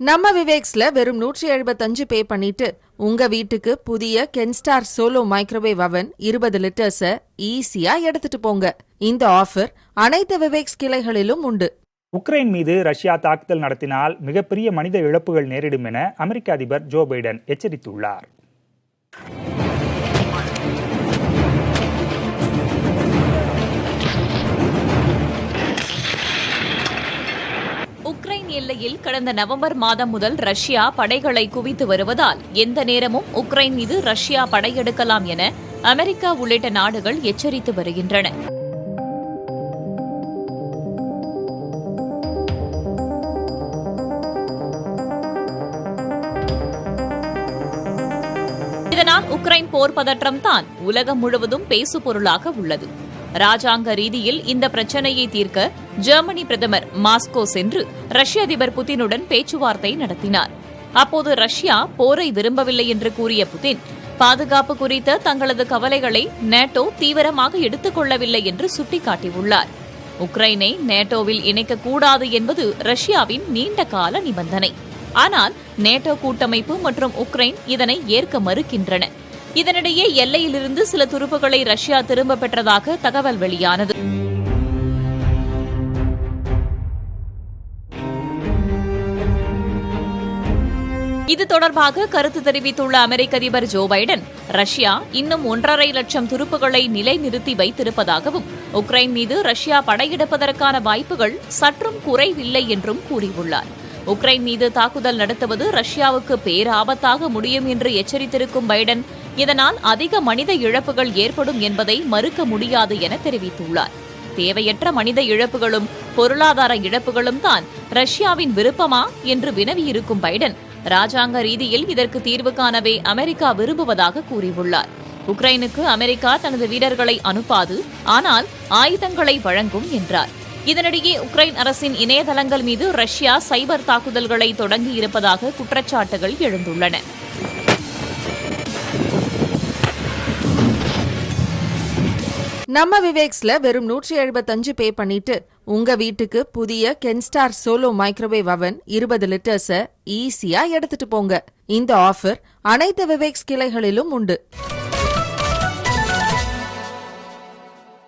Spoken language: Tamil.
நம்ம விவேக்ஸ்ல வெறும் 175 பே பண்ணிட்டு உங்க வீட்டுக்கு புதிய கென்ஸ்டார் சோலோ மைக்ரோவேவ் அவன் 20 லிட்டர்ஸ ஈஸியா எடுத்துட்டு போங்க. இந்த ஆஃபர் அனைத்து விவேக்ஸ் கிளைகளிலும் உண்டு. உக்ரைன் மீது ரஷ்யா தாக்குதல் நடத்தினால் மிகப்பெரிய மனித இழப்புகள் நேரிடும் என அமெரிக்க அதிபர் ஜோ பைடன் எச்சரித்துள்ளார். உக்ரைன் எல்லையில் கடந்த நவம்பர் மாதம் முதல் ரஷ்யா படைகளை குவித்து வருவதால் எந்த நேரமும் உக்ரைன் மீது ரஷ்யா படையெடுக்கலாம் என அமெரிக்கா உள்ளிட்ட நாடுகள் எச்சரித்து வருகின்றன. இதனால் உக்ரைன் போர் பதற்றம் தான் உலகம் முழுவதும் பேசுபொருளாக உள்ளது. ராஜாங்க ரீதியில் இந்த பிரச்சினையை தீர்க்க ஜெர்மனி பிரதமர் மாஸ்கோ சென்று ரஷ்ய அதிபர் புதினுடன் பேச்சுவார்த்தை நடத்தினார். அப்போது ரஷ்யா போரை விரும்பவில்லை என்று கூறிய புதின், பாதுகாப்பு குறித்த தங்களது கவலைகளை நேட்டோ தீவிரமாக எடுத்துக் கொள்ளவில்லை என்று சுட்டிக்காட்டியுள்ளார். உக்ரைனை நேட்டோவில் இணைக்கக்கூடாது என்பது ரஷ்யாவின் நீண்டகால நிபந்தனை. ஆனால் நேட்டோ கூட்டமைப்பு மற்றும் உக்ரைன் இதனை ஏற்க மறுக்கின்றன. இதனிடையே எல்லையிலிருந்து சில துருப்புகளை ரஷ்யா திரும்பப் பெற்றதாக தகவல் வெளியானது. இது தொடர்பாக கருத்து தெரிவித்துள்ள அமெரிக்க அதிபர் ஜோ பைடன், ரஷ்யா இன்னும் 1.5 லட்சம் துருப்புகளை நிலைநிறுத்தி வைத்திருப்பதாகவும் உக்ரைன் மீது ரஷ்யா படையெடுப்பதற்கான வாய்ப்புகள் சற்றும் குறைவில்லை என்றும் கூறியுள்ளார். உக்ரைன் மீது தாக்குதல் நடத்துவது ரஷ்யாவுக்கு பேராபத்தாக முடியும் என்று எச்சரித்திருக்கும் பைடன், இதனால் அதிக மனித இழப்புகள் ஏற்படும் என்பதை மறுக்க முடியாது என தெரிவித்துள்ளார். தேவையற்ற மனித இழப்புகளும் பொருளாதார இழப்புகளும் தான் ரஷ்யாவின் விருப்பமா என்று வினவியிருக்கும் பைடன், ராஜாங்க ரீதியில் இதற்கு தீர்வு காணவே அமெரிக்கா விரும்புவதாக கூறியுள்ளார். உக்ரைனுக்கு அமெரிக்கா தனது வீரர்களை அனுப்பாது, ஆனால் ஆயுதங்களை வழங்கும் என்றார். இதனிடையே உக்ரைன் அரசின் இணையதளங்கள் மீது ரஷ்யா சைபர் தாக்குதல்களை தொடங்கியிருப்பதாக குற்றச்சாட்டுகள் எழுந்துள்ளன. நம்ம விவேக்ஸ்ல வெறும் 175 பே பண்ணிட்டு உங்க வீட்டுக்கு புதிய கென்ஸ்டார் சோலோ மைக்ரோவேவ் அவன் 20 லிட்டர்ஸ ஈஸியா எடுத்துட்டு போங்க. இந்த ஆஃபர் அனைத்து விவேக்ஸ் கிளைகளிலும் உண்டு.